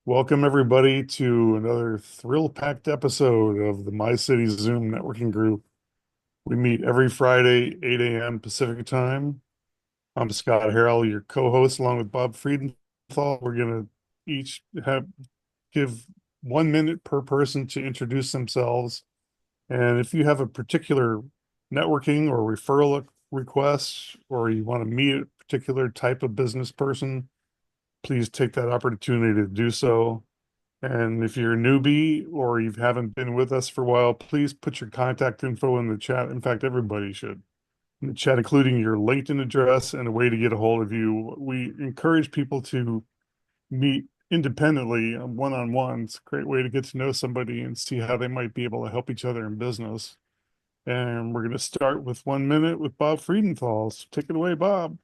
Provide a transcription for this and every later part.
Welcome, everybody, to another thrill-packed episode of the Mycity Zoom networking group. We meet every Friday, 8 a.m. Pacific time. I'm Scott Harrell, your co-host, along with Bob Friedenthal. We're going to each give 1 minute per person to introduce themselves. And if you have a particular networking or referral request, or you want to meet a particular type of business person, please take that opportunity to do so. And if you're a newbie or you haven't been with us for a while, please put your contact info in the chat. In fact, everybody should in the chat, including your LinkedIn address and a way to get a hold of you. We encourage people to meet independently, one-on-one. It's a great way to get to know somebody and see how they might be able to help each other in business. And we're going to start with 1 minute with Bob Friedenthal. So take it away, Bob.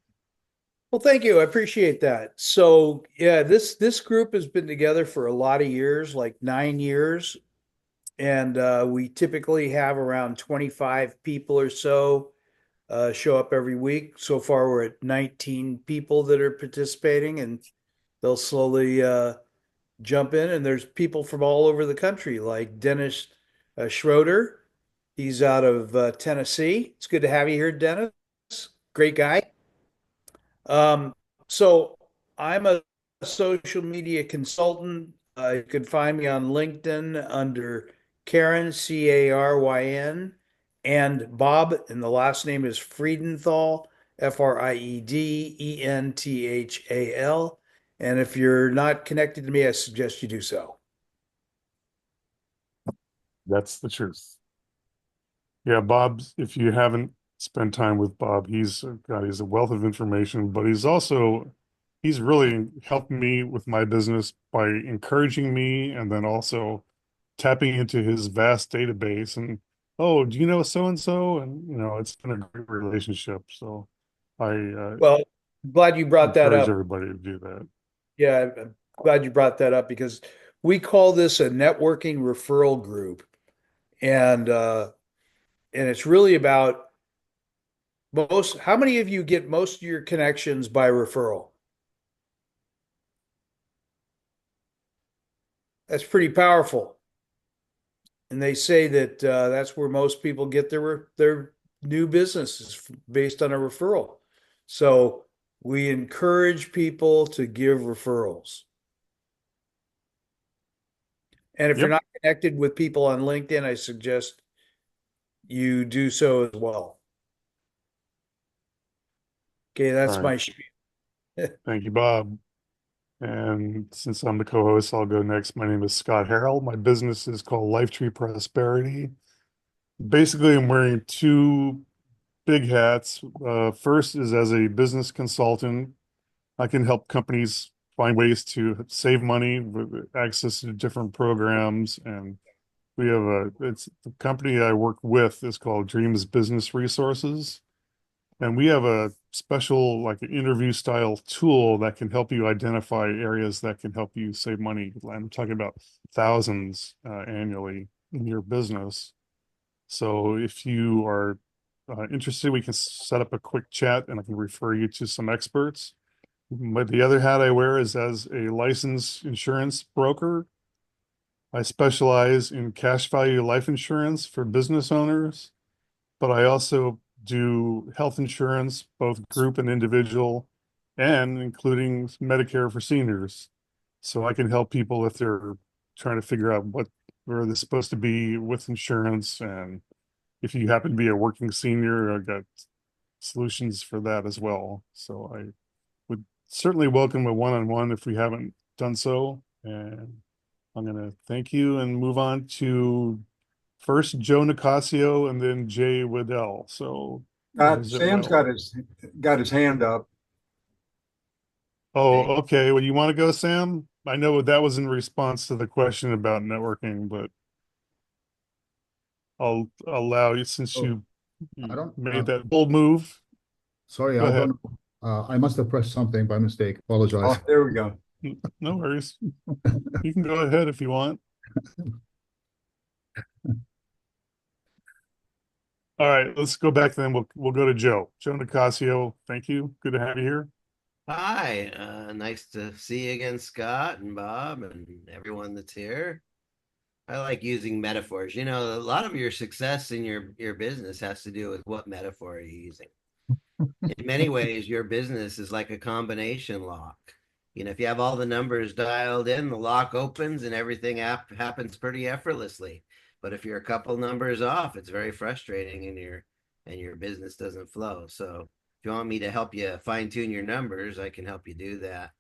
Well, thank you. I appreciate that. So, yeah, this group has been together for a lot of years, like 9 years, and we typically have around 25 people or so show up every week. So far, we're at 19 people that are participating, and they'll slowly jump in. And there's people from all over the country, like Dennis Schroeder. He's out of Tennessee. It's good to have you here, Dennis. Great guy. Um, so I'm a social media consultant. You can find me on LinkedIn under Karen, Caryn, and Bob, and the last name is Friedenthal, Friedenthal. And if you're not connected to me, I suggest you do so. That's the truth. Yeah, Bob, if you haven't spent time with Bob, he's a wealth of information, but he's really helped me with my business by encouraging me and then also tapping into his vast database and, oh, do you know so and so? And it's been a great relationship. So I Well, glad you brought that encourage up. everybody to do that. Yeah, I'm glad you brought that up because we call this a networking referral group. And and it's really about how many of you get most of your connections by referral? That's pretty powerful. And they say that that's where most people get their new businesses based on a referral. So we encourage people to give referrals. And if you're Yep. not connected with people on LinkedIn, I suggest you do so as well. Okay, All that's right. my spiel. Thank you, Bob. And since I'm the co-host, I'll go next. My name is Scott Harrell. My business is called Lifetree Prosperity. Basically, I'm wearing two big hats. First is as a business consultant. I can help companies find ways to save money with access to different programs. And it's the company I work with is called Dreams Business Resources. And we have a special, like an interview style tool that can help you identify areas that can help you save money. I'm talking about thousands annually in your business. So if you are interested, we can set up a quick chat and I can refer you to some experts. But the other hat I wear is as a licensed insurance broker. I specialize in cash value life insurance for business owners, but I also do health insurance, both group and individual, and including Medicare for seniors. So I can help people if they're trying to figure out where they're supposed to be with insurance. And if you happen to be a working senior, I've got solutions for that as well. So I would certainly welcome a one-on-one if we haven't done so. And I'm going to thank you and move on to first Joe Nicasio and then Jay Waddell. So who's it Sam's will? got his hand up. Oh, okay. Well, you want to go, Sam? I know that was in response to the question about networking, but I'll allow you since Oh, you I don't. made that bold move. Sorry, Go I don't ahead. know. I must have pressed something by mistake. Apologize. Oh, there we go. No worries. You can go ahead if you want. All right, let's go back then. We'll go to Joe. Joe Nicasio, thank you. Good to have you here. Hi, nice to see you again, Scott and Bob and everyone that's here. I like using metaphors. You know, a lot of your success in your business has to do with what metaphor are you using. In many ways, your business is like a combination lock. You know, if you have all the numbers dialed in, the lock opens and everything happens pretty effortlessly. But if you're a couple numbers off, it's very frustrating and your business doesn't flow. So if you want me to help you fine tune your numbers, I can help you do that.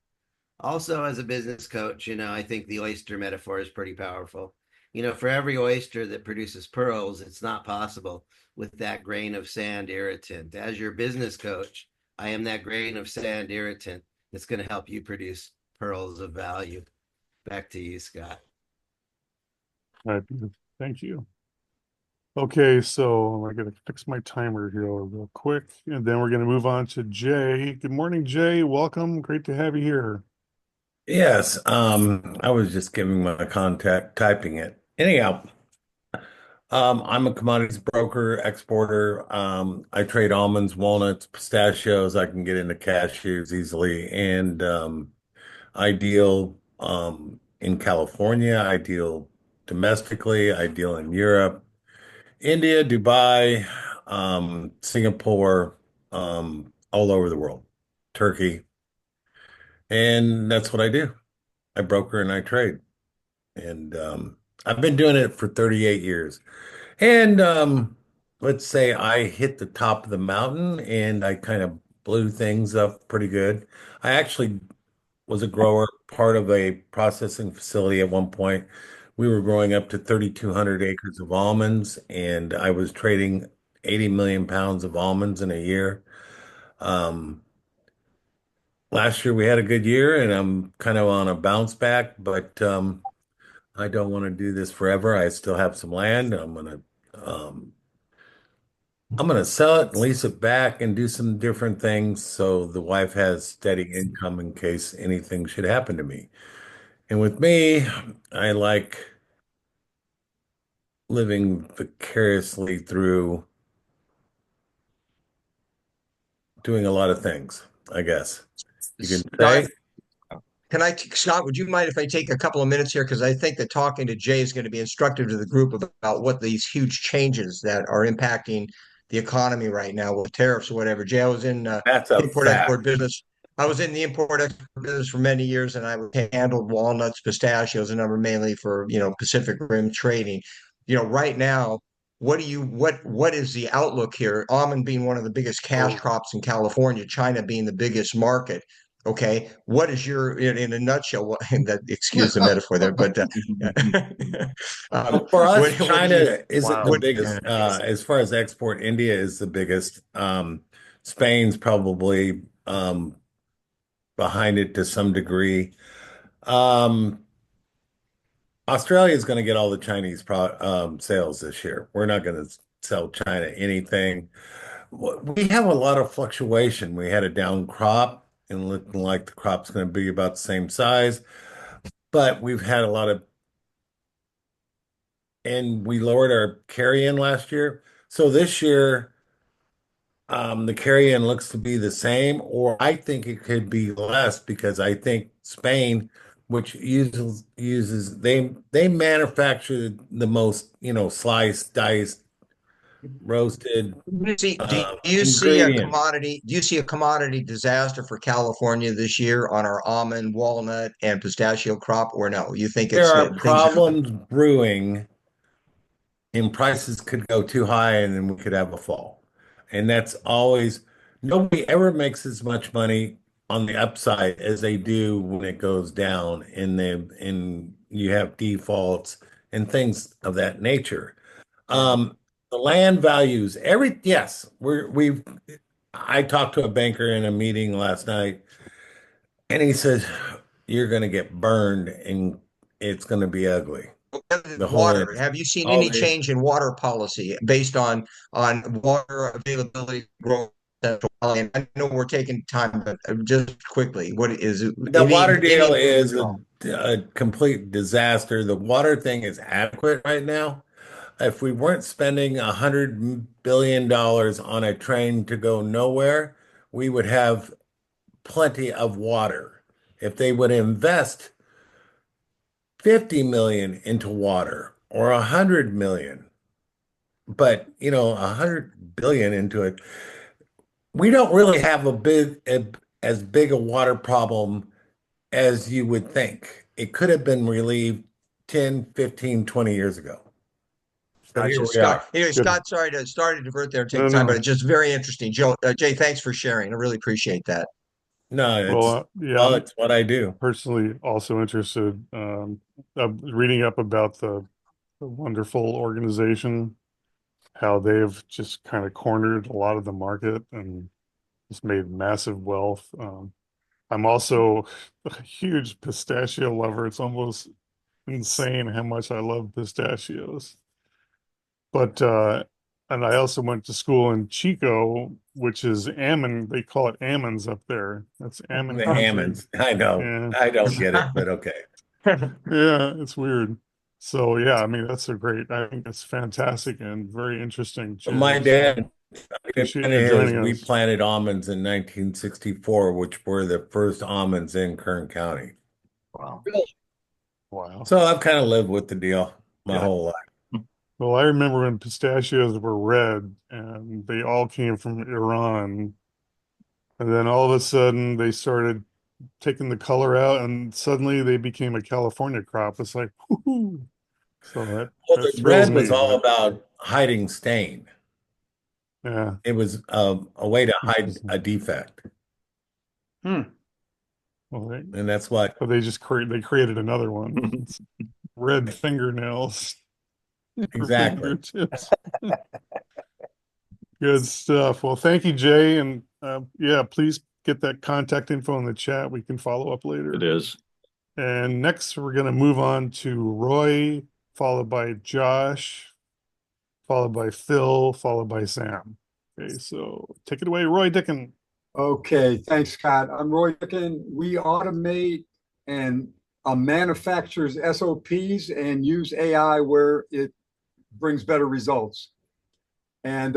Also, as a business coach, you know, I think the oyster metaphor is pretty powerful. You know, for every oyster that produces pearls, it's not possible with that grain of sand irritant. As your business coach, I am that grain of sand irritant that's going to help you produce pearls of value. Back to you, Scott. All right, thank you. Okay, so I gotta fix my timer here real quick, and then we're gonna move on to Jay. Good morning, Jay. Welcome. Great to have you here. Yes, I was just giving my contact, typing it. Anyhow, I'm a commodities broker, exporter. I trade almonds, walnuts, pistachios. I can get into cashews easily, and I deal in California. I deal domestically. I deal in Europe, India, Dubai, Singapore, all over the world, Turkey, and that's what I do. I broker and I trade. And I've been doing it for 38 years. And let's say I hit the top of the mountain and I kind of blew things up pretty good. I actually was a grower, part of a processing facility at one point. We were growing up to 3,200 acres of almonds, and I was trading 80 million pounds of almonds in a year. Um, Last year we had a good year, and I'm kind of on a bounce back, but I don't want to do this forever. I still have some land. Um, I'm gonna sell it, lease it back, and do some different things so the wife has steady income in case anything should happen to me. And with me, I like living vicariously through doing a lot of things, I guess you can Scott, say. Scott, would you mind if I take a couple of minutes here? Because I think that talking to Jay is going to be instructive to the group about what these huge changes that are impacting the economy right now with tariffs or whatever. Jay, I was in That's a import-export fact. business. I was in the import-export business for many years, and I handled walnuts, pistachios, a number mainly for, Pacific Rim trading. Right now, what is the outlook here? Almond being one of the biggest cash Oh, crops in California, China being the biggest market. Okay, what is in a nutshell? What that excuse the metaphor there, but Well, for us, what do you China isn't the wow. what? biggest. As far as export, India is the biggest. Spain's probably behind it to some degree. Um, Australia is going to get all the Chinese sales this year. We're not going to sell China anything. We have a lot of fluctuation. We had a down crop and looking like the crop's going to be about the same size, but we've had a lot of, and we lowered our carry-in last year. So this year, the carry-in looks to be the same, or I think it could be less because I think Spain, which uses they manufacture the most, sliced, diced, roasted ingredients. Do you see a commodity disaster for California this year on our almond, walnut, and pistachio crop, or no? You think There it's are that things? problems brewing, and prices could go too high, and then we could have a fall. And that's always nobody ever makes as much money on the upside as they do when it goes down, and you have defaults and things of that nature. Yeah. The land values, yes, I talked to a banker in a meeting last night, and he said, you're going to get burned and it's going to be ugly. The whole Water. industry, Have you seen all any the change in water policy based on water availability growth? Central Valley? And I know we're taking time, but just quickly, what is it? the water Any deal movement is at all? a complete disaster. The water thing is adequate right now. If we weren't spending $100 billion on a train to go nowhere, we would have plenty of water. If they would invest 50 million into water or 100 million, but 100 billion into it, we don't really have as big a water problem as you would think. It could have been relieved 10, 15, 20 years ago. But here Gotcha, we Scott. are. Anyway, Good. Scott, sorry to divert there and take No, time, but no. it's just very interesting. Jay, thanks for sharing. I really appreciate that. No, Yeah, I'm it's what I do. personally also interested. Reading up about the wonderful organization, how they've just kind of cornered a lot of the market and just made massive wealth. I'm also a huge pistachio lover. It's almost insane how much I love pistachios. But and I also went to school in Chico, which is Ammon. They call it Ammons up there. That's Ammon The country. Ammons. I know. Yeah. I don't get it, but okay. Yeah, it's weird. So yeah, I mean I think that's fantastic and very interesting, My Jay. So dad, appreciate and you his, joining we us. planted almonds in 1964, which were the first almonds in Kern County. Wow. Wow. So I've kind of lived with the deal my Yeah. whole life. Well, I remember when pistachios were red and they all came from Iran. And then all of a sudden they started taking the color out and suddenly they became a California crop. It's like, whoo. So Well, that the thrills red was me, all but about hiding stain. yeah, It was a way to hide interesting. a defect. Well, And that's what, but they created another one. It's red fingernails for exactly. fingertips. Good stuff. Well, thank you, Jay. And yeah, please get that contact info in the chat. We can follow up later. It is. And next, we're going to move on to Roy, followed by Josh, followed by Phil, followed by Sam. Okay, so take it away, Roy Dickin. Okay, thanks, Scott. I'm Roy Dickin. We automate and manufacturers SOPs and use AI where it brings better results. And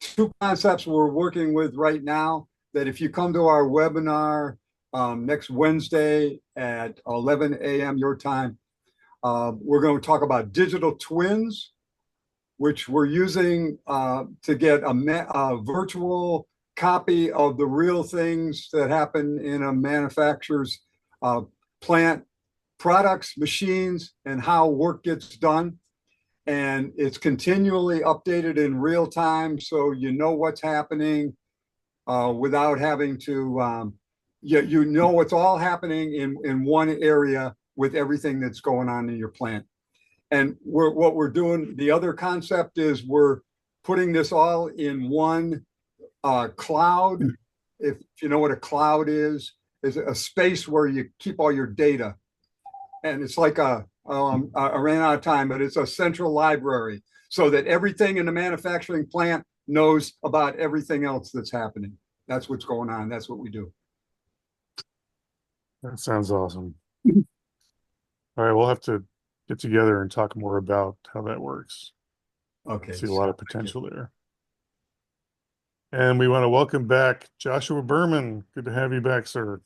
two concepts we're working with right now that if you come to our webinar next Wednesday at 11 a.m. your time, we're going to talk about digital twins, which we're using to get a virtual copy of the real things that happen in a manufacturer's plant, products, machines, and how work gets done. And it's continually updated in real time, so you know what's happening without having to. You know what's all happening in one area with everything that's going on in your plant. And what we're doing, the other concept is we're putting this all in one cloud. If you know what a cloud is a space where you keep all your data. And it's like I ran out of time, but it's a central library so that everything in the manufacturing plant knows about everything else that's happening. That's what's going on. That's what we do. That sounds awesome. All right, we'll have to get together and talk more about how that works. Okay. See a lot of potential there. And we want to welcome back Joshua Berman. Good to have you back, sir.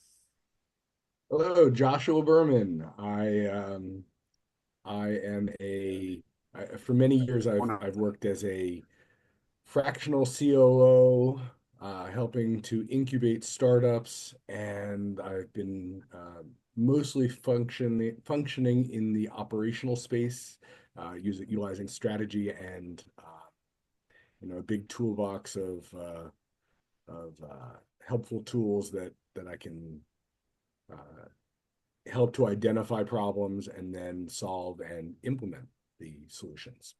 Hello, Joshua Berman. I am for many years I've worked as a fractional COO, helping to incubate startups, and I've been mostly functioning in the operational space, utilizing strategy and a big toolbox of helpful tools that I can help to identify problems and then solve and implement the solutions.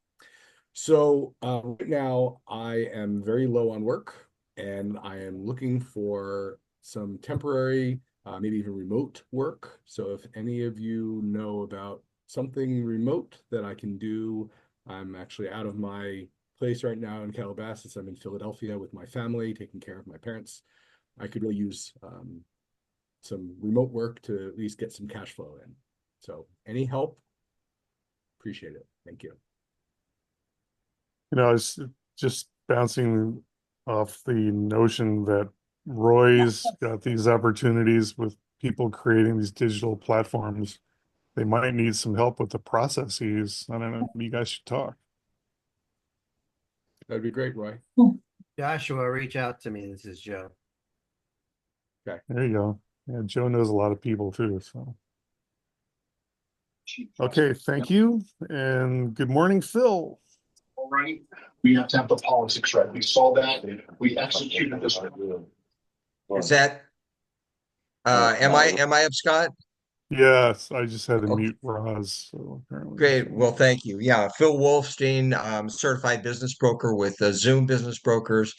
So right now I am very low on work and I am looking for some temporary, maybe even remote work. So if any of you know about something remote that I can do, I'm actually out of my place right now in Calabasas. I'm in Philadelphia with my family, taking care of my parents. I could really use some remote work to at least get some cash flow in. So any help, appreciate it. Thank you. It's just bouncing off the notion that Roy's got these opportunities with people creating these digital platforms. They might need some help with the processes. I don't know. You guys should talk. That'd be great, Roy. Joshua, reach out to me. This is Joe. There you go. Yeah, Joe knows a lot of people too. So, okay, thank you. And good morning, Phil. All right. We have to have the politics right. We saw that. We executed this. Is that, am I up, Scott? Yes, I just had to Okay. mute Roz. So apparently, Great. Well, thank you. Yeah, Phil Wolfstein, certified business broker with Zoom Business Brokers.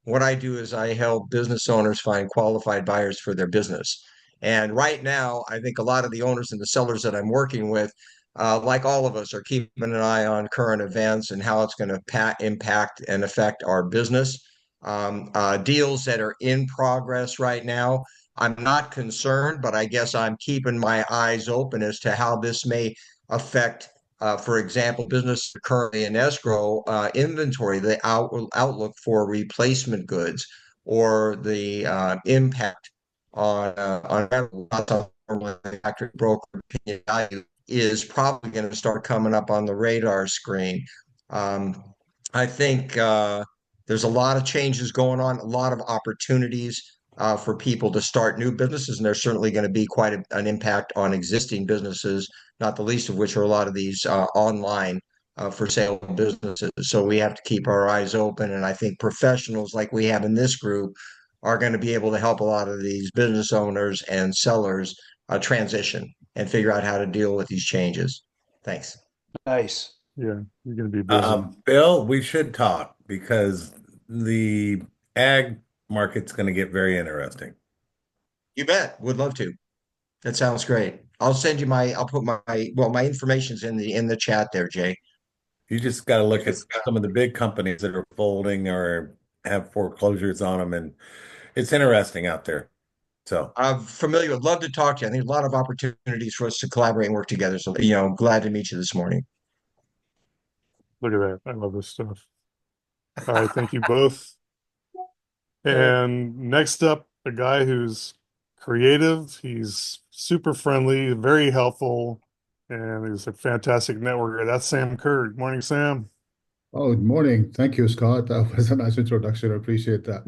What I do is I help business owners find qualified buyers for their business. And right now, I think a lot of the owners and the sellers that I'm working with, like all of us, are keeping an eye on current events and how it's going to impact and affect our business. Deals that are in progress right now, I'm not concerned, but I guess I'm keeping my eyes open as to how this may affect, for example, business currently in escrow inventory, the outlook for replacement goods, or the impact on factory broker opinion value is probably going to start coming up on the radar screen. I think there's a lot of changes going on, a lot of opportunities for people to start new businesses, and there's certainly going to be quite an impact on existing businesses, not the least of which are a lot of these online for sale businesses. So we have to keep our eyes open, and I think professionals like we have in this group are going to be able to help a lot of these business owners and sellers transition and figure out how to deal with these changes. Thanks. Nice. yeah, you're going to be busy. Bill, we should talk because the ag market's going to get very interesting. You bet. Would love to. That sounds great. I'll put my information's in the chat there, Jay. You just got to look at some of the big companies that are folding or have foreclosures on them, and it's interesting out there. So, I'm familiar. Would love to talk to you. I think there's a lot of opportunities for us to collaborate and work together. So, glad to meet you this morning. Look at that. I love this stuff. All right, thank you both. Okay. And next up, a guy who's creative. He's super friendly, very helpful, and he's a fantastic networker. That's Sam Kerr. Good morning, Sam. Oh, good morning. Thank you, Scott. That was a nice introduction. I appreciate that.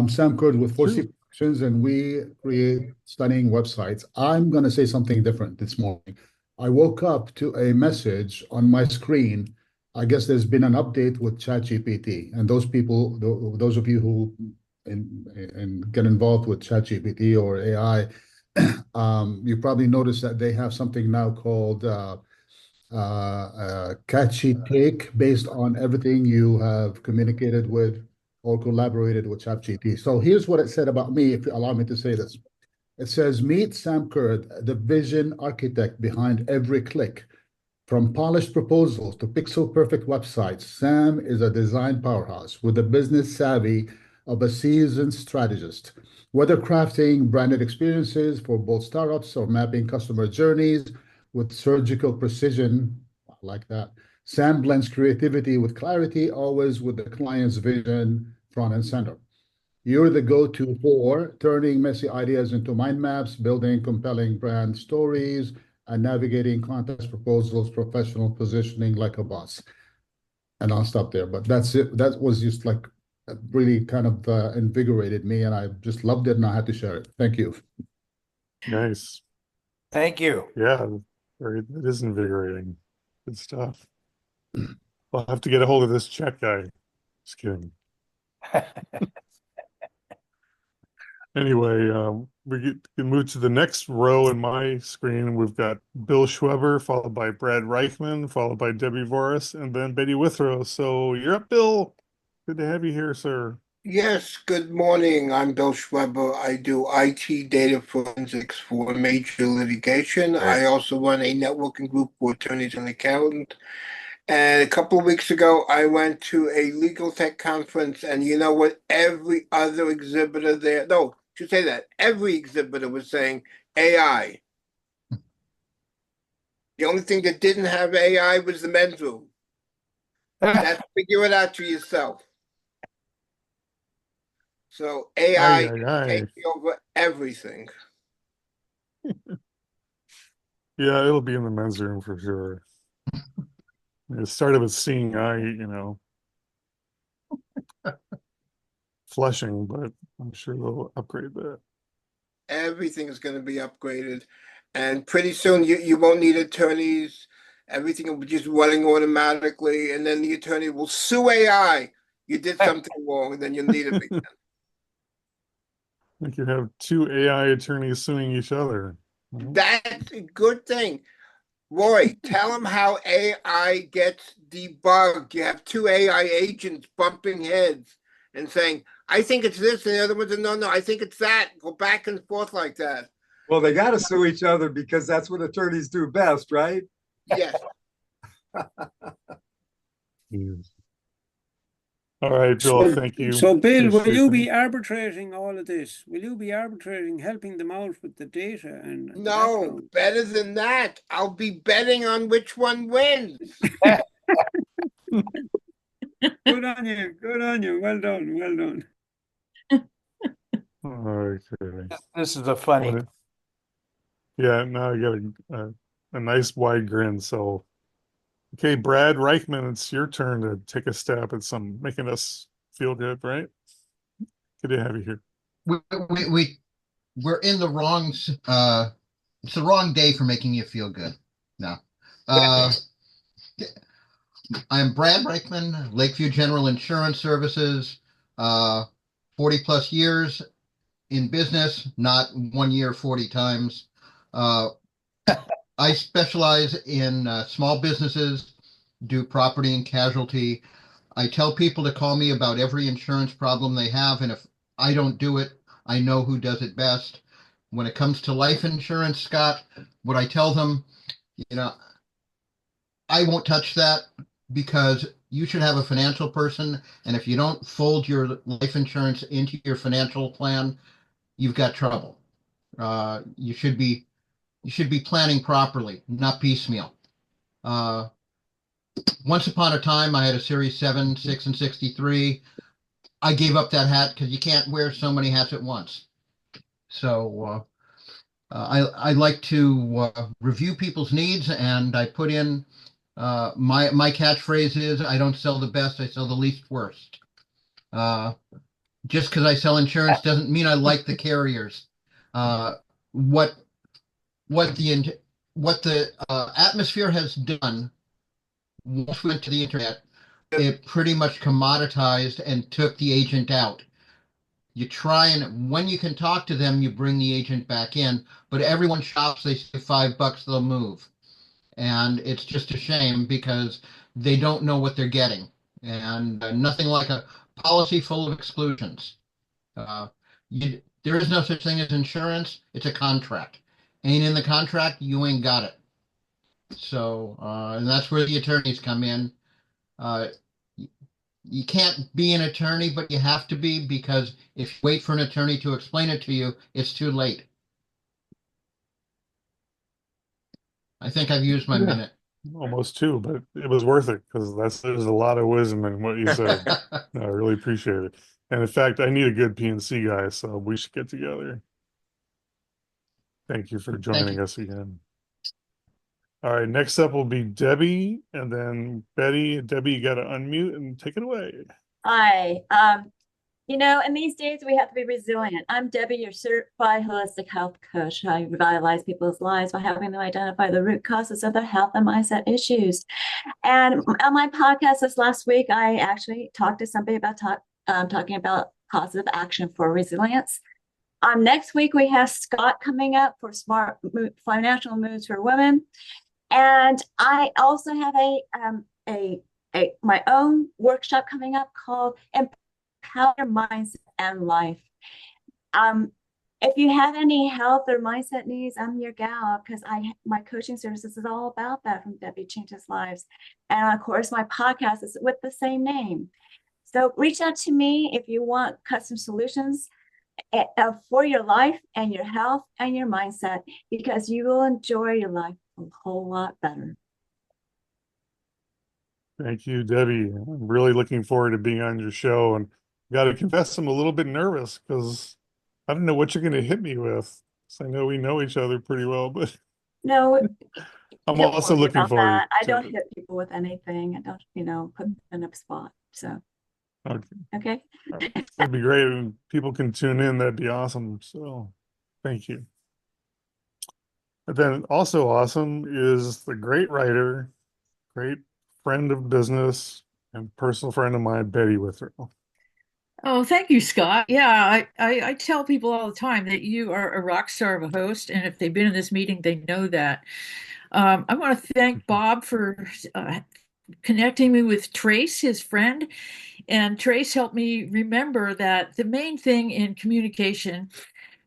Sam Kurd with 4C Productions, and we create stunning websites. I'm going to say something different this morning. I woke up to a message on my screen. I guess there's been an update with ChatGPT, and those people, those of you who get involved with ChatGPT or AI, you probably noticed that they have something now called catchy take based on everything you have communicated with or collaborated with ChatGPT. So here's what it said about me, if you allow me to say this. It says, meet Sam Kurd, the vision architect behind every click. From polished proposals to pixel-perfect websites, Sam is a design powerhouse with the business savvy of a seasoned strategist. Whether crafting branded experiences for both startups or mapping customer journeys with surgical precision, I like that. Sam blends creativity with clarity, always with the client's vision front and center. You're the go-to for turning messy ideas into mind maps, building compelling brand stories, and navigating contest proposals, professional positioning like a boss. And I'll stop there, but that's it. That was just like really kind of invigorated me, and I just loved it, and I had to share it. Thank you. Nice. Thank you. Yeah, it is invigorating. Good stuff. I'll have to get a hold of this Czech guy. Just kidding. Anyway, can move to the next row in my screen. We've got Bill Schweber, followed by Brad Reichman, followed by Debbie Voris, and then Betty Withrow. So you're up, Bill. Good to have you here, sir. Yes, good morning. I'm Bill Schweber. I do IT data forensics for major litigation. I also run a networking group for attorneys and accountants. And a couple of weeks ago, I went to a legal tech conference, and you know what? Every other exhibitor there, no, should say that, every exhibitor was saying AI. The only thing that didn't have AI was the men's room. That's figure it out for yourself. So Aye, AI is aye, aye. taking over everything. Yeah, it'll be in the men's room for sure. It started with seeing eye, flushing, but I'm sure they'll upgrade that. Everything is going to be upgraded. And pretty soon you won't need attorneys. Everything will be just running automatically. And then the attorney will sue AI. You did something wrong, and then you'll need it again. We could have two AI attorneys suing each other. That's a good thing. Roy, tell him how AI gets debugged. You have two AI agents bumping heads and saying, I think it's this, and the other one said, no, no, I think it's that. Go back and forth like that. Well, they got to sue each other because that's what attorneys do best, right? Yes. Yes. All right, Bill, thank you. So, Bill, will Appreciate you that. be arbitrating all of this? Will you be arbitrating, helping them out with the data and the No, background? better than that. I'll be betting on which one wins. Good on you. Good on you. Well done. Well done. Okay. This is a funny. Yeah, now I got a nice wide grin. So, okay, Brad Reichman, it's your turn to take a stab at some making us feel good, right? Good to have you here. We're in the wrong it's the wrong day for making you feel good. No. I'm Brad Reichman, Lakeview General Insurance Services, 40 plus years in business, not 1 year, 40 times. I specialize in small businesses, do property and casualty. I tell people to call me about every insurance problem they have, and if I don't do it, I know who does it best. When it comes to life insurance, Scott, what I tell them, you know, I won't touch that because you should have a financial person, and if you don't fold your life insurance into your financial plan, you've got trouble. You should be planning properly, not piecemeal. Once upon a time, I had a Series 7, 6, and 63. I gave up that hat because you can't wear so many hats at once. So I like to review people's needs, and I put in my catchphrase is I don't sell the best, I sell the least worst. Just because I sell insurance doesn't mean I like the carriers. What the atmosphere has done once we went to the internet, it pretty much commoditized and took the agent out. You try and when you can talk to them, you bring the agent back in, but everyone shops, they say $5, they'll move. And it's just a shame because they don't know what they're getting. And nothing like a policy full of exclusions. There is no such thing as insurance. It's a contract. Ain't in the contract, you ain't got it. So, and that's where the attorneys come in. Uh, you can't be an attorney, but you have to be because if you wait for an attorney to explain it to you, it's too late. I think I've used my minute. Almost two, but it was worth it because there's a lot of wisdom in what you said. I really appreciate it. And in fact, I need a good PNC guy, so we should get together. Thank you for joining us again. All right, next up will be Debbie, and then Betty. Debbie, you got to unmute and take it away. Hi. In these days we have to be resilient. I'm Debbie, your certified holistic health coach. I revitalize people's lives by helping them identify the root causes of their health and mindset issues. And on my podcast this last week, I actually talked to somebody about talking about positive action for resilience. Next week we have Scott coming up for smart financial moves for women, and I also have my own workshop coming up called Empower Your Mindset and Life. If you have any health or mindset needs, I'm your gal because my coaching services is all about that, from Debbie Changes Lives. And of course, my podcast is with the same name. So reach out to me if you want custom solutions for your life and your health and your mindset, because you will enjoy your life a whole lot better. Thank you, Debbie. I'm really looking forward to being on your show, and got to confess, I'm a little bit nervous because I don't know what you're going to hit me with. So I know we know each other pretty well, but No, I'm don't also worry looking about forward that. I to don't it. hit people with anything. I don't, put them in a spot. So, Okay. okay. It's gonna be great, and people can tune in. That'd be awesome. So, thank you. And then also awesome is the great writer, great friend of business, and personal friend of mine, Betty Withrow. Oh, thank you, Scott. Yeah, I tell people all the time that you are a rock star of a host, and if they've been in this meeting, they know that. I want to thank Bob for connecting me with Trace, his friend, and Trace helped me remember that the main thing in communication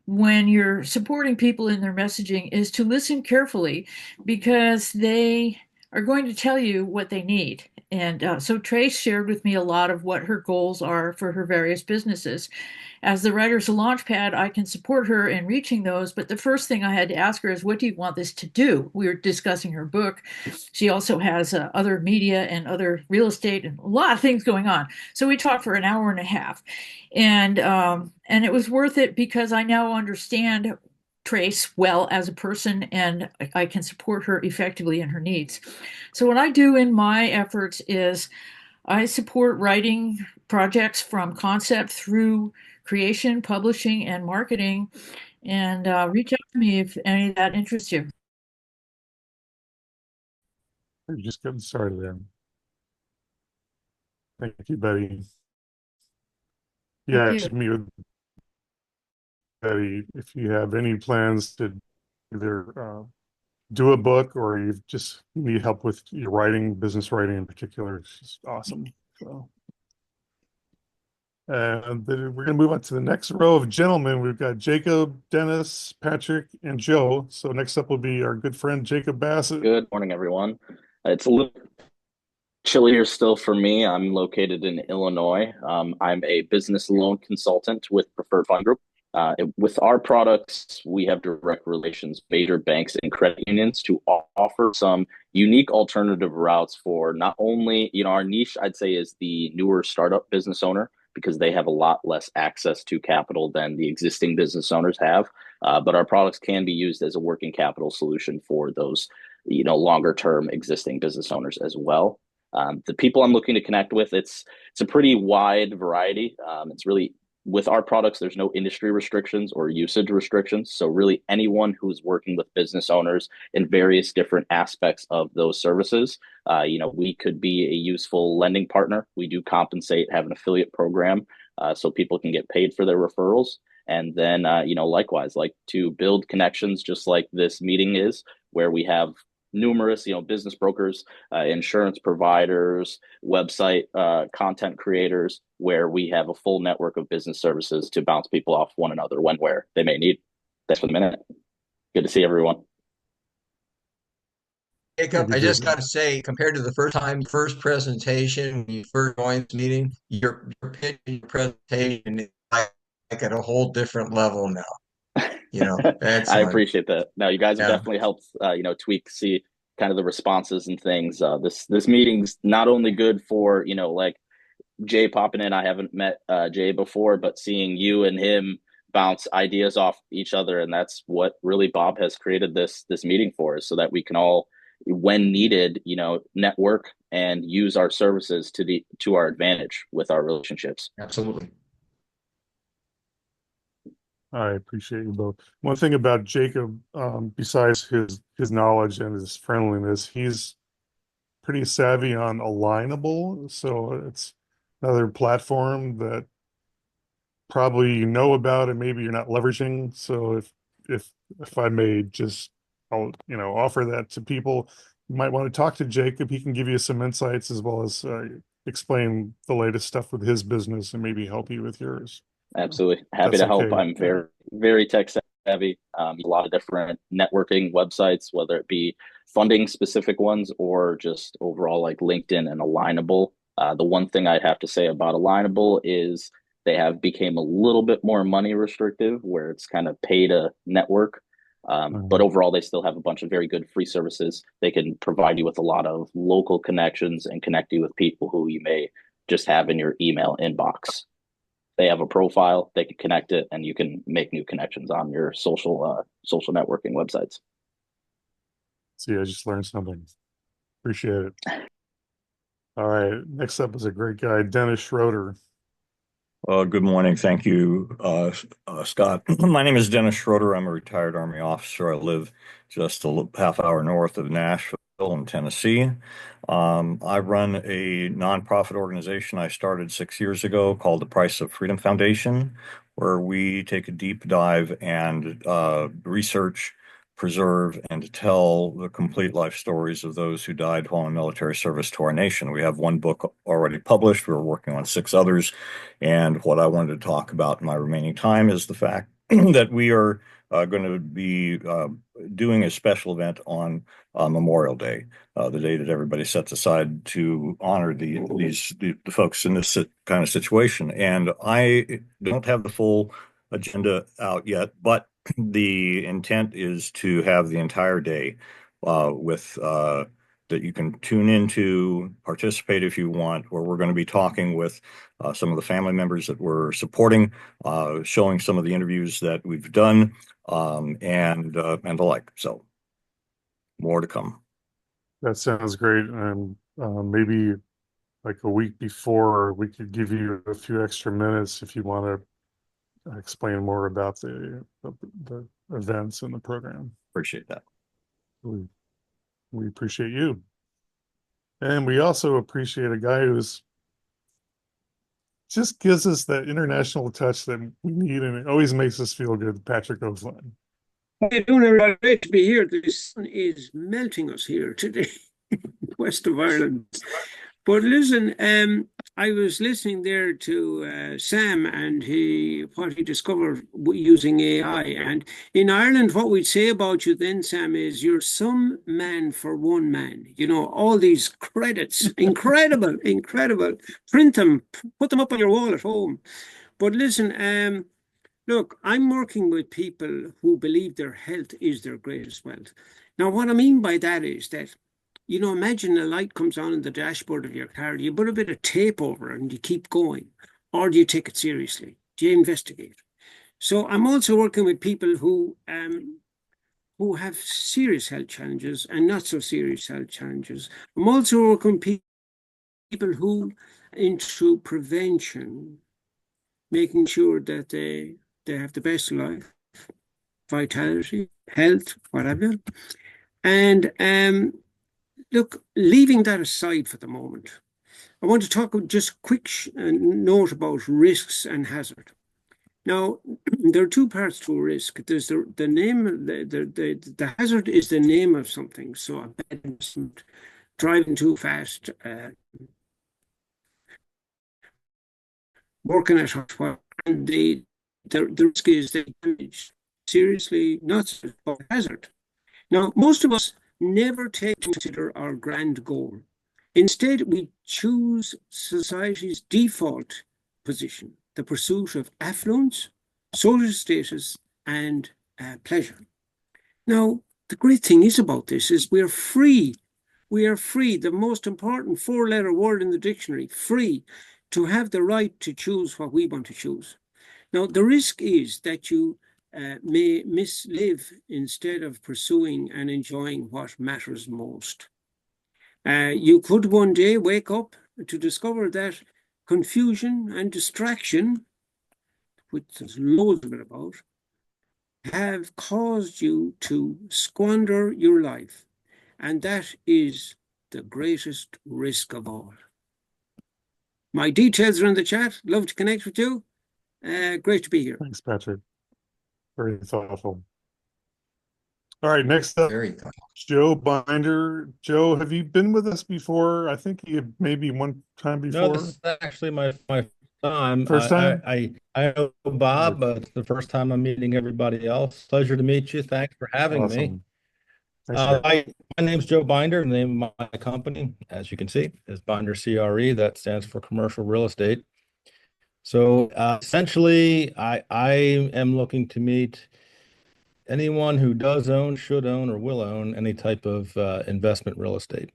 when you're supporting people in their messaging is to listen carefully because they are going to tell you what they need. And so Trace shared with me a lot of what her goals are for her various businesses. As the Writer's Launchpad, I can support her in reaching those. But the first thing I had to ask her is, what do you want this to do? We were discussing her book. She also has other media and other real estate and a lot of things going on. So we talked for an hour and a half. And it was worth it because I now understand Trace well as a person and I can support her effectively in her needs. So what I do in my efforts is I support writing projects from concept through creation, publishing, and marketing. And reach out to me if any of that interests you. We're just getting started there. Thank you, Betty. Yeah, Thank I you. should meet with Betty if you have any plans to either do a book or you just need help with your writing, business writing in particular. It's just awesome. So. And then we're going to move on to the next row of gentlemen. We've got Jacob, Dennis, Patrick, and Joe. So next up will be our good friend Jacob Bassett. Good morning, everyone. It's a little chillier still for me. I'm located in Illinois. I'm a business loan consultant with Preferred Fund Group. With our products, we have direct relations with major banks and credit unions to offer some unique alternative routes for not only, our niche, I'd say, is the newer startup business owner because they have a lot less access to capital than the existing business owners have. But our products can be used as a working capital solution for those, longer term existing business owners as well. The people I'm looking to connect with, it's a pretty wide variety. It's really with our products, there's no industry restrictions or usage restrictions. So really anyone who's working with business owners in various different aspects of those services, we could be a useful lending partner. We do compensate, have an affiliate program so people can get paid for their referrals. And then, likewise, like to build connections just like this meeting is, where we have numerous, business brokers, insurance providers, website content creators, where we have a full network of business services to bounce people off one another when where they may need. Thanks for the minute. Good to see everyone. Jacob, I just got to say, compared to the first presentation, when you first joined this meeting, your pitch and your presentation is like at a whole different level now. Excellent. I appreciate that. No, you guys have Yeah. definitely helped, tweak, see kind of the responses and things. This meeting's not only good for, like Jay popping in. I haven't met Jay before, but seeing you and him bounce ideas off each other, and that's what really Bob has created this meeting for, is so that we can all, when needed, network and use our services to our advantage with our relationships. Absolutely. I appreciate you both. One thing about Jacob, besides his knowledge and his friendliness, he's pretty savvy on Alignable. So it's another platform that probably you know about and maybe you're not leveraging. So if I may just, I'll offer that to people. You might want to talk to Jacob. He can give you some insights as well as explain the latest stuff with his business and maybe help you with yours. Absolutely. Happy to help. I'm very, very tech savvy. A lot of different networking websites, whether it be funding specific ones or just overall like LinkedIn and Alignable. The one thing I'd have to say about Alignable is they have became a little bit more money restrictive, where it's kind of pay to network. But overall, they still have a bunch of very good free services. They can provide you with a lot of local connections and connect you with people who you may just have in your email inbox. They have a profile, they can connect it, and you can make new connections on your social networking websites. See, I just learned something. Appreciate it. All right. Next up is a great guy, Dennis Schroeder. Good morning. Thank you, Scott. My name is Dennis Schroeder. I'm a retired Army officer. I live just a half hour north of Nashville in Tennessee. I run a nonprofit organization I started 6 years ago called the Price of Freedom Foundation, where we take a deep dive and research, preserve, and tell the complete life stories of those who died while in military service to our nation. We have one book already published. We're working on 6 others. And what I wanted to talk about in my remaining time is the fact that we are going to be doing a special event on Memorial Day, the day that everybody sets aside to honor the folks in this kind of situation. And I don't have the full agenda out yet, but the intent is to have the entire day with that you can tune into, participate if you want, where we're going to be talking with some of the family members that we're supporting, showing some of the interviews that we've done, and the like. So more to come. That sounds great. And maybe like a week before, we could give you a few extra minutes if you want to explain more about the events and the program. Appreciate that. We appreciate you. And we also appreciate a guy who's just gives us that international touch that we need, and it always makes us feel good. Patrick O'Flynn. How you doing, everybody? Great to be here. The sun is melting us here today, west of Ireland. But listen, I was listening there to Sam and what he discovered using AI. And in Ireland, what we'd say about you then, Sam, is you're some man for one man. You know, all these credits, incredible, incredible. Print them, put them up on your wall at home. But listen, look, I'm working with people who believe their health is their greatest wealth. Now, what I mean by that is that, you know, imagine a light comes on in the dashboard of your car. Do you put a bit of tape over it and you keep going? Or do you take it seriously? Do you investigate? So I'm also working with people who have serious health challenges and not so serious health challenges. I'm also working with people who into prevention, making sure that they have the best life, vitality, health, whatever. And look, leaving that aside for the moment, I want to talk just a quick note about risks and hazard. Now, there are two parts to a risk. There's the name, the hazard is the name of something. So a bad investment, driving too fast, working at hot work, and the risk is the damage. Seriously, not a hazard. Now, most of us never take to consider our grand goal. Instead, we choose society's default position, the pursuit of affluence, social status, and pleasure. Now, the great thing is about this is we are free. We are free, the most important four-letter word in the dictionary, free, to have the right to choose what we want to choose. Now, the risk is that you may mislive instead of pursuing and enjoying what matters most. You could one day wake up to discover that confusion and distraction, which there's loads of it about, have caused you to squander your life. And that is the greatest risk of all. My details are in the chat. Love to connect with you. Great to be here. Thanks, Patrick. Very thoughtful. All right, next up, Joe Binder. Joe, have you been with us before? I think you maybe one time before. No, this is actually my time. First time? I know Bob, but it's the first time I'm meeting everybody else. Pleasure to meet you. Thanks for having me. My name's Joe Binder. The name of my company, as you can see, is Binder CRE. That stands for Commercial Real Estate. So essentially, I am looking to meet anyone who does own, should own, or will own any type of investment real estate.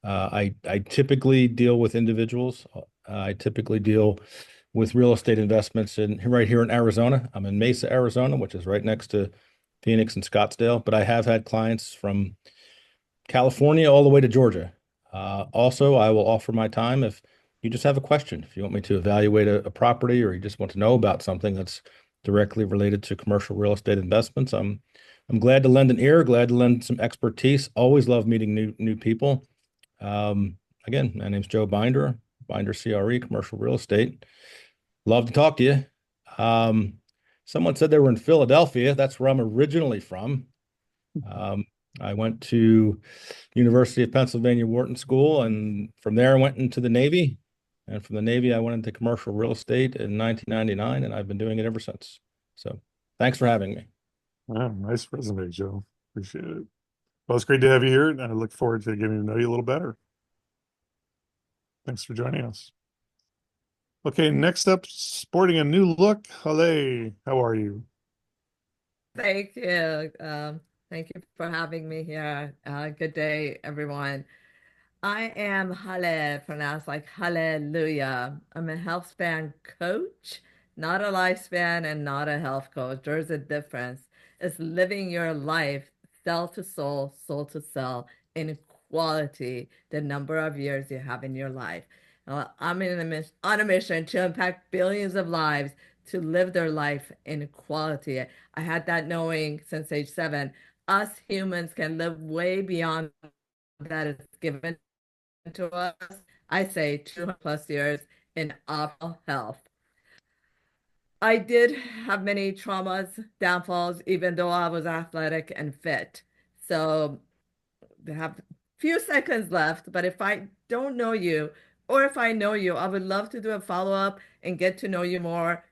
I typically deal with individuals. I typically deal with real estate investments right here in Arizona. I'm in Mesa, Arizona, which is right next to Phoenix and Scottsdale, but I have had clients from California all the way to Georgia. Also, I will offer my time if you just have a question, if you want me to evaluate a property or you just want to know about something that's directly related to commercial real estate investments. I'm glad to lend an ear, glad to lend some expertise. Always love meeting new people. Again, my name's Joe Binder, Binder CRE, commercial real estate. Love to talk to you. Someone said they were in Philadelphia. That's where I'm originally from. I went to University of Pennsylvania Wharton School, and from there I went into the Navy. And from the Navy, I went into commercial real estate in 1999, and I've been doing it ever since. So thanks for having me. Wow, nice resume, Joe. Appreciate it. Well, it's great to have you here, and I look forward to getting to know you a little better. Thanks for joining us. Okay, next up, sporting a new look. Hale, how are you? Thank you. Thank you for having me here. Good day, everyone. I am Hale, pronounced like hallelujah. I'm a health span coach, not a lifespan and not a health coach. There's a difference. It's living your life cell to soul, soul to cell, in quality, the number of years you have in your life. I'm on a mission to impact billions of lives to live their life in quality. I had that knowing since age 7. Us humans can live way beyond that is given to us. I say 200 plus years in optimal health. I did have many traumas, downfalls, even though I was athletic and fit. So I have a few seconds left, but if I don't know you, or if I know you, I would love to do a follow-up and get to know you more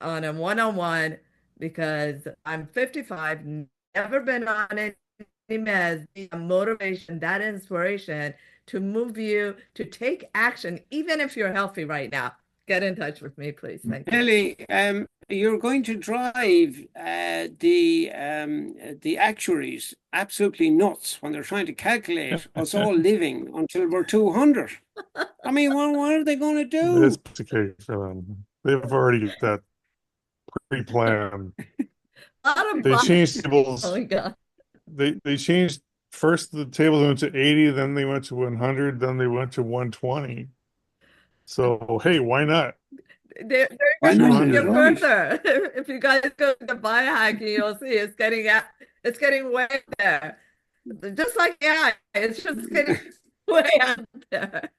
on a one-on-one because I'm 55, never been on any meds, motivation, that inspiration to move you to take action, even if you're healthy right now. Get in touch with me, please. Thank you. Ellie, you're going to drive the actuaries absolutely nuts when they're trying to calculate us all living until we're 200. I mean, what are they going to do? It's the case for them. They've already got that pre-planned. They changed tables. Oh my God. They changed first the tables went to 80, then they went to 100, then they went to 120. So hey, why not? They're Why going to not? take you Right. further. If you guys go to biohacking, you'll see it's getting way there. Just like AI, it's just getting way out there.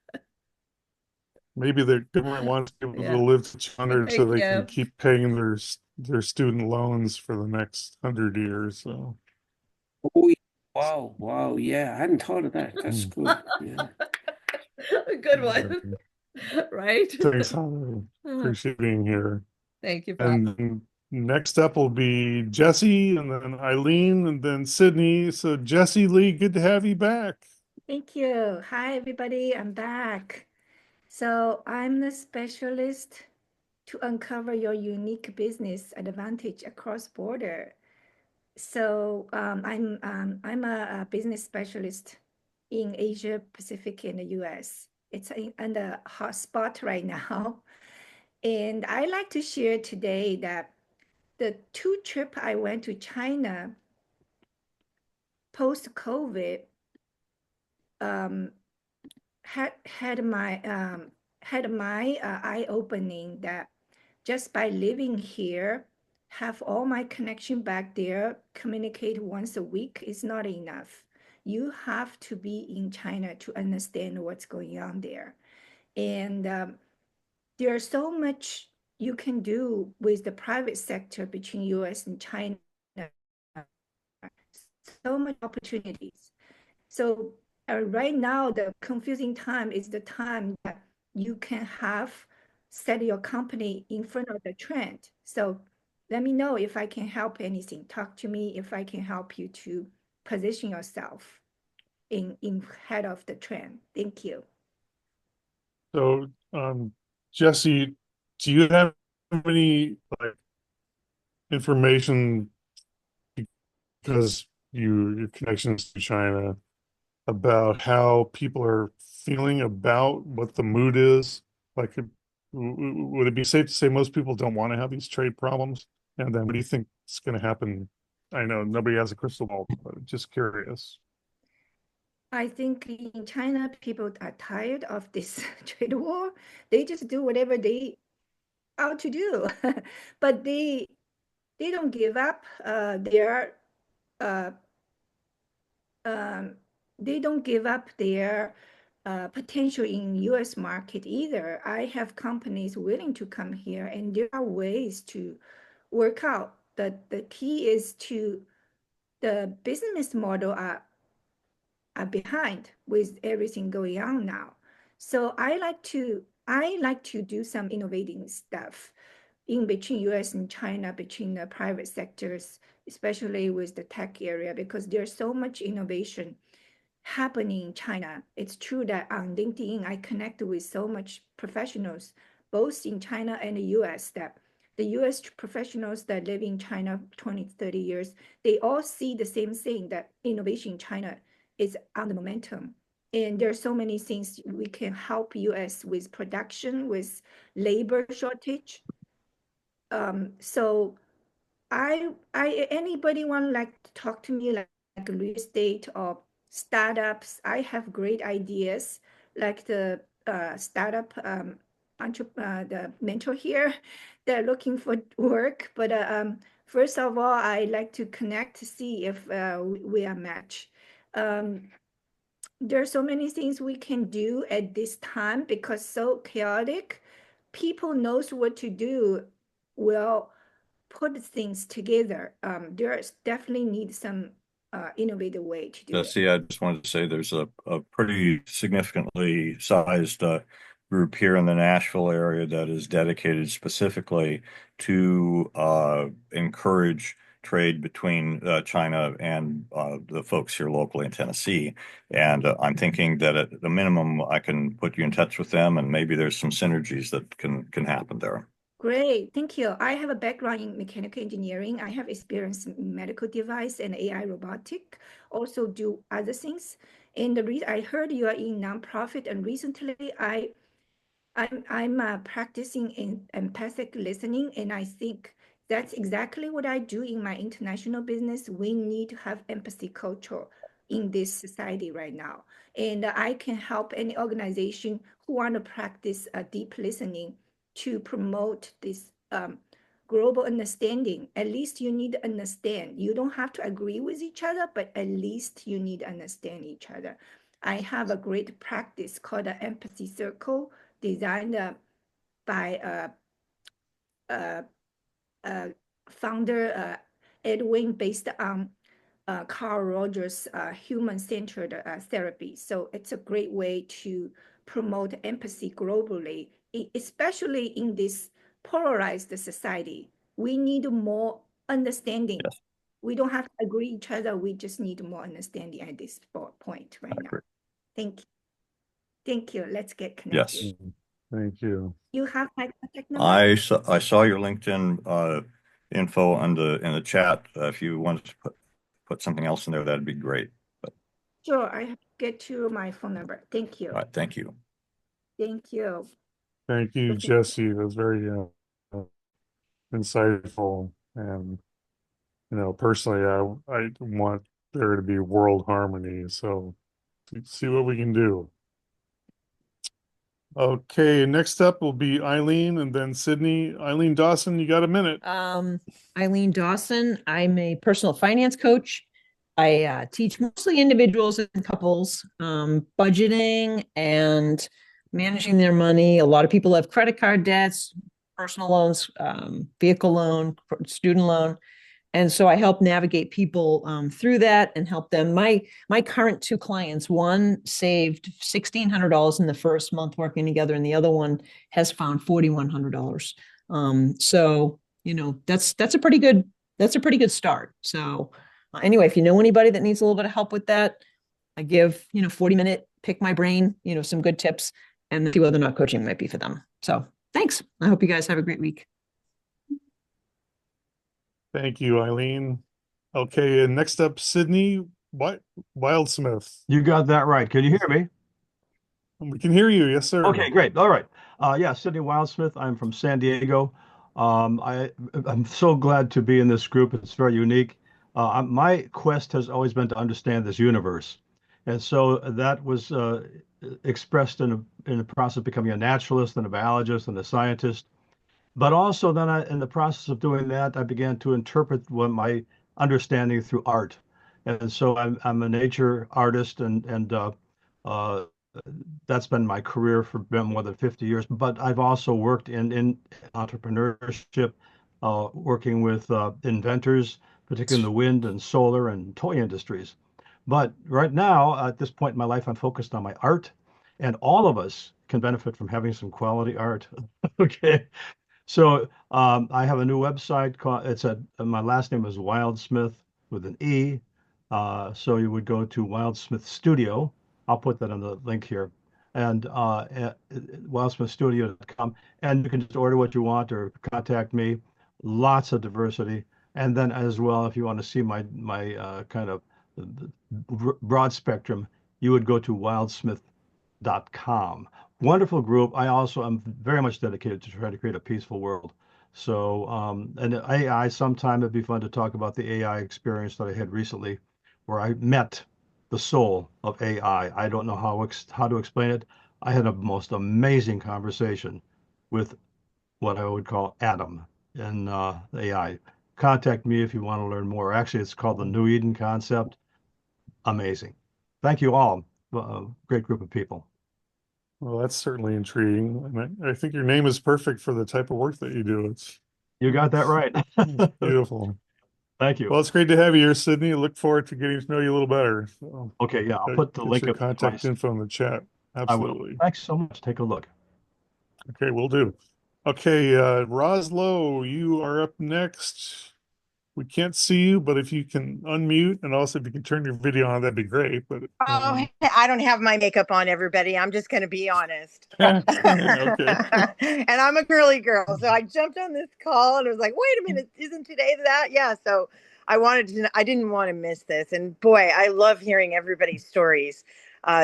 Maybe the government wants people Yeah. to live to 200 so Thank they can you. keep paying their student loans for the next 100 years. So Oh, wow, yeah. I hadn't thought of that. That's good. Yeah. A good one. Right? thanks, Holly. Appreciate being here. Thank you, Bob. And next up will be Jesse, and then Eileen, and then Sydney. So Jesse Lee, good to have you back. Thank you. Hi, everybody. I'm back. So I'm the specialist to uncover your unique business advantage across border. So I'm a business specialist in Asia Pacific and the US. It's in the hot spot right now. And I like to share today that the 2 trip I went to China post-COVID had my eye opening that just by living here, have all my connection back there, communicate once a week is not enough. You have to be in China to understand what's going on there. And there's so much you can do with the private sector between US and China. So much opportunities. So right now, the confusing time is the time that you can have set your company in front of the trend. So let me know if I can help anything. Talk to me if I can help you to position yourself in head of the trend. Thank you. So Jesse, do you have any like information because your connections to China about how people are feeling about what the mood is like would it be safe to say most people don't want to have these trade problems? And then what do you think is going to happen? I know nobody has a crystal ball, but just curious. I think in China, people are tired of this trade war. They just do whatever they out to do, but they don't give up. Uh, they don't give up their potential in U.S. market either. I have companies willing to come here, and there are ways to work out. The key is to the business model are behind with everything going on now. So I like to do some innovating stuff in between US and China, between the private sectors, especially with the tech area, because there's so much innovation happening in China. It's true that on LinkedIn, I connect with so much professionals, both in China and the US, that the US professionals that live in China 20, 30 years, they all see the same thing, that innovation in China is on the momentum. And there are so many things we can help US with production, with labor shortage. So anybody want like to talk to me like real estate or startups? I have great ideas, like the startup the mentor here. They're looking for work, but first of all, I like to connect to see if we are match. There are so many things we can do at this time because so chaotic. People knows what to do. Well, put things together. There's definitely need some innovative way to do it. Jesse, I just wanted to say there's a pretty significantly sized group here in the Nashville area that is dedicated specifically to encourage trade between China and the folks here locally in Tennessee. And I'm thinking that at the minimum, I can put you in touch with them, and maybe there's some synergies that can happen there. Great, thank you. I have a background in mechanical engineering. I have experience in medical device and AI robotic, also do other things. And the reason I heard you are in nonprofit, and recently I'm practicing in empathic listening, and I think that's exactly what I do in my international business. We need to have empathy culture in this society right now, and I can help any organization who want to practice deep listening to promote this global understanding. At least you need to understand. You don't have to agree with each other, but at least you need to understand each other. I have a great practice called the empathy circle, designed by founder Edwin, based on Carl Rogers' human-centered therapy. So it's a great way to promote empathy globally, especially in this polarized society. We need more understanding. Yes. We don't have to agree each other. We just need more understanding at this point right now. Thank you. Thank you. Let's get connected. Yes. Thank you. You have my contact number? I saw your LinkedIn info in the chat. If you wanted to put something else in there, that'd be great. But Sure, I have to get you my phone number. Thank you. all right, thank you. Thank you. Thank you, Jesse. That was very insightful. And, personally, I want there to be world harmony. So see what we can do. Okay, next up will be Eileen and then Sydney. Eileen Dawson, you got a minute. Eileen Dawson. I'm a personal finance coach. I teach mostly individuals and couples, budgeting and managing their money. A lot of people have credit card debts, personal loans, vehicle loan, student loan. And so I help navigate people through that and help them. My current two clients, one saved $1,600 in the first month working together, and the other one has found $4,100. So that's a pretty good start. So anyway, if you know anybody that needs a little bit of help with that, I give 40-minute pick my brain, some good tips, and see whether or not coaching might be for them. So thanks. I hope you guys have a great week. Thank you, Eileen. Okay, and next up, Sydney Wildsmith. You got that right. Can you hear me? We can hear you. Yes, sir. Okay, great. All right. Yeah, Sidney Wildsmith. I'm from San Diego. I'm so glad to be in this group. It's very unique. My quest has always been to understand this universe, and so that was expressed in the process of becoming a naturalist and a biologist and a scientist. But also then in the process of doing that, I began to interpret what my understanding through art. And so I'm a nature artist and uh, that's been my career for more than 50 years. But I've also worked in entrepreneurship, working with inventors, particularly in the wind and solar and toy industries. But right now, at this point in my life, I'm focused on my art, and all of us can benefit from having some quality art. Okay. So I have a new website called, my last name is Wildsmith with an E. So you would go to Wildsmith Studio. I'll put that on the link here. And wildsmithstudio.com. And you can just order what you want or contact me. Lots of diversity. And then as well, if you want to see my kind of broad spectrum, you would go to wildsmith.com. Wonderful group. I also am very much dedicated to try to create a peaceful world. So, and AI, sometime it'd be fun to talk about the AI experience that I had recently, where I met the soul of AI. I don't know how to explain it. I had a most amazing conversation with what I would call Adam in AI. Contact me if you want to learn more. Actually, it's called the New Eden concept. Amazing. Thank you all. Great group of people. Well, that's certainly intriguing. And I think your name is perfect for the type of work that you do. You got that right. Beautiful. Thank you. Well, it's great to have you here, Sydney. Look forward to getting to know you a little better. So, okay, yeah, I'll put the link your up contact info in the chat. I will. Absolutely. Thanks so much. Take a look. Okay, we'll do. Okay, Roslo, you are up next. We can't see you, but if you can unmute and also if you can turn your video on, that'd be great. But Oh, I don't have my makeup on, everybody. I'm just going to be honest. okay. And I'm a girly girl. So I jumped on this call and was like, wait a minute, isn't today that? Yeah. So I didn't want to miss this. And boy, I love hearing everybody's stories.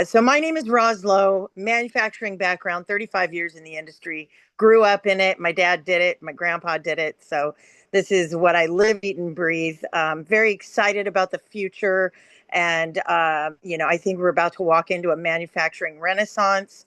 So my name is Roslo, manufacturing background, 35 years in the industry, grew up in it. My dad did it. My grandpa did it. So this is what I live, eat, and breathe. Very excited about the future. And, I think we're about to walk into a manufacturing renaissance.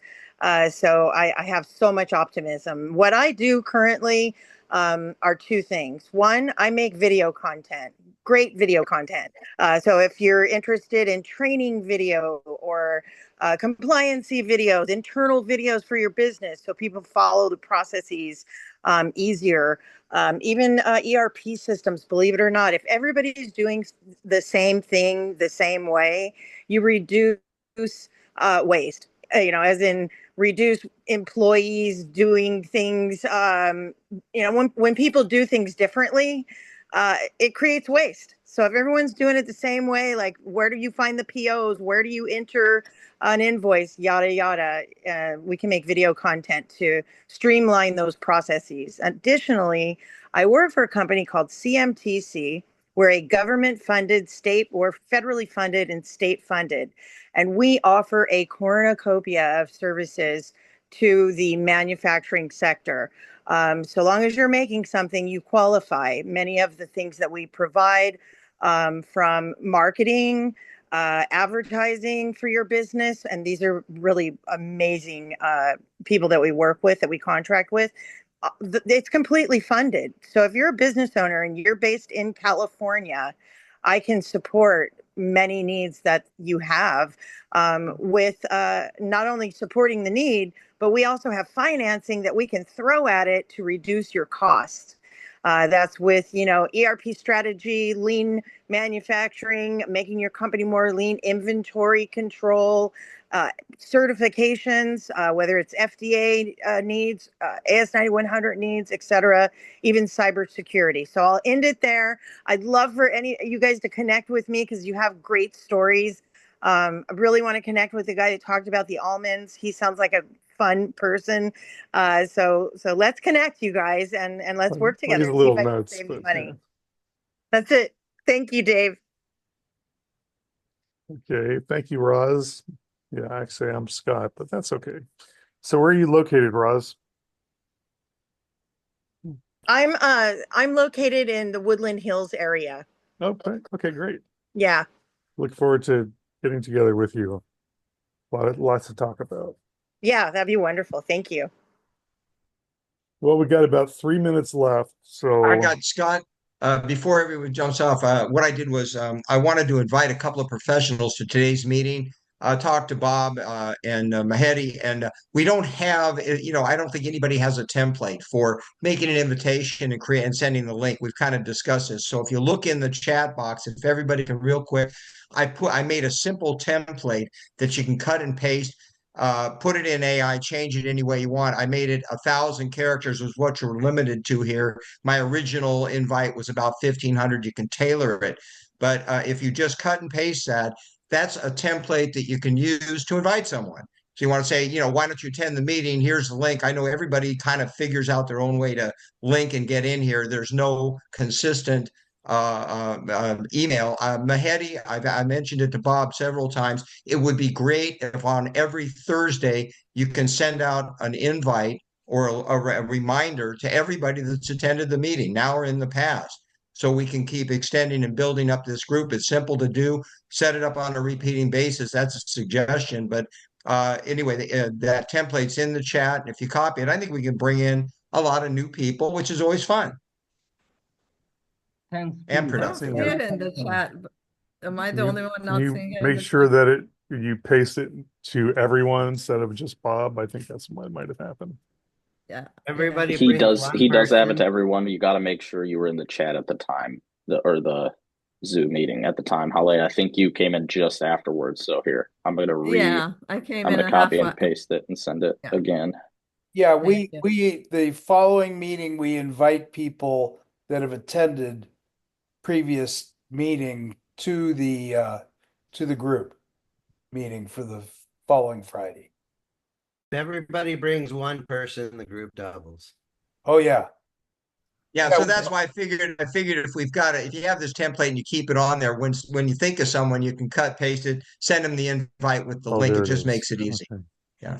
So I have so much optimism. What I do currently are two things. One, I make video content, great video content. So if you're interested in training video or compliancy videos, internal videos for your business, so people follow the processes easier, even ERP systems, believe it or not, if everybody's doing the same thing the same way, you reduce waste, as in reduce employees doing things. When people do things differently, it creates waste. So if everyone's doing it the same way, like where do you find the POs? Where do you enter an invoice? Yada, yada. We can make video content to streamline those processes. Additionally, I work for a company called CMTC. We're a government funded, state or federally funded and state funded. And we offer a cornucopia of services to the manufacturing sector. So long as you're making something, you qualify. Many of the things that we provide, from marketing, advertising for your business, and these are really amazing people that we work with, that we contract with. It's completely funded. So if you're a business owner and you're based in California, I can support many needs that you have, with not only supporting the need, but we also have financing that we can throw at it to reduce your costs. That's with, ERP strategy, lean manufacturing, making your company more lean, inventory control, certifications, whether it's FDA needs, AS9100 needs, et cetera, even cybersecurity. So I'll end it there. I'd love for any you guys to connect with me because you have great stories. I really want to connect with the guy that talked about the almonds. He sounds like a fun person. So let's connect, you guys, and let's work together He's a and see little if I can nuts, save you but money. That's it. Thank you, Dave. okay. Thank you, Roz. Yeah, actually, I'm Scott, but that's okay. So where are you located, Roz? I'm located in the Woodland Hills area. Okay, okay, great. Yeah. Look forward to getting together with you. Lots to talk about. Yeah, that'd be wonderful. Thank you. Well, we got about 3 minutes left. I So got Scott. Before everyone jumps off, what I did was I wanted to invite a couple of professionals to today's meeting. Talk to Bob and Mycity, and we don't have, I don't think anybody has a template for making an invitation and create and sending the link. We've kind of discussed this. So if you look in the chat box, if everybody can real quick, I made a simple template that you can cut and paste. Put it in AI, change it any way you want. I made it 1,000 characters was what you're limited to here. My original invite was about 1,500. You can tailor it. But if you just cut and paste that, that's a template that you can use to invite someone. So you want to say, why don't you attend the meeting? Here's the link. I know everybody kind of figures out their own way to link and get in here. There's no consistent email. Mycity, I mentioned it to Bob several times. It would be great if on every Thursday you can send out an invite or a reminder to everybody that's attended the meeting now or in the past. So we can keep extending and building up this group. It's simple to do. Set it up on a repeating basis. That's a suggestion. But anyway, that template's in the chat. And if you copy it, I think we can bring in a lot of new people, which is always fun. And I don't productive. see it in the chat. Am I the only one Can not you seeing it? make sure that you paste it to everyone instead of just Bob? I think that's what might have happened. Yeah. Everybody He bring does one he does have it person. to everyone. You got to make sure you were in the chat at the time, the Zoom meeting at the time. Holly, I think you came in just afterwards. So here, I'm gonna I came in a copy half. and paste it and send it Yeah. again. Yeah, Thank you. we the following meeting, we invite people that have attended previous meeting to the group meeting for the following Friday. If everybody brings one person, the group doubles. Oh yeah. Yeah, so that's why I figured if we've got it, if you have this template and you keep it on there, when you think of someone, you can cut, paste it, send them the invite with the Oh, link. there It it just is. makes it easy. Okay. Yeah.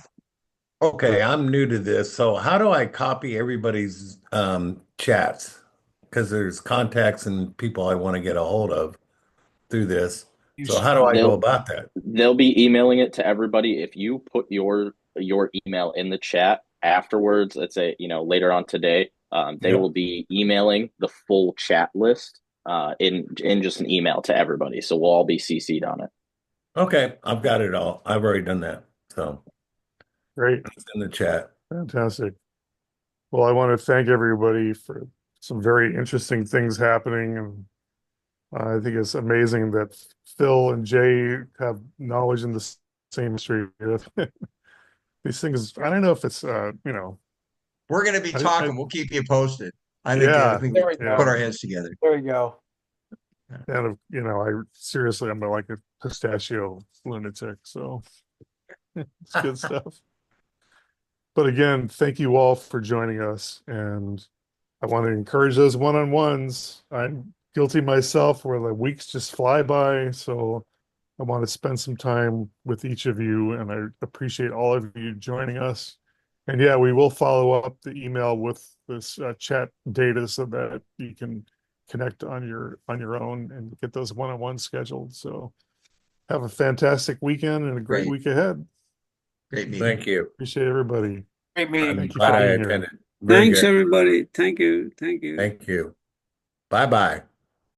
Okay, I'm new to this. So how do I copy everybody's chats? Because there's contacts and people I want to get a hold of through this. So how do I go about that? They'll be emailing it to everybody. If you put your email in the chat afterwards, let's say later on today, they Yep. will be emailing the full chat list in just an email to everybody. So we'll all be CC'd on it. Okay, I've got it all. I've already done that. So Great. it's in the chat. Fantastic. Well, I want to thank everybody for some very interesting things happening. And I think it's amazing that Phil and Jay have knowledge in the same industry. These things, I don't know if it's, We're going to be talking. We'll keep you posted. I think we can put our heads together. There we go. And I'm like a pistachio lunatic, so it's good stuff. But again, thank you all for joining us, and I want to encourage those one-on-ones. I'm guilty myself where the weeks just fly by, so I want to spend some time with each of you, and I appreciate all of you joining us. And yeah, we will follow up the email with this chat data so that you can connect on your own and get those one-on-ones scheduled. So have a fantastic weekend and a great week ahead. Great meeting. Thank you. Appreciate everybody. Great meeting. Thank you Glad for I being here. attended. Very Thanks, good. everybody. Thank you. Thank you. Thank you. Bye-bye.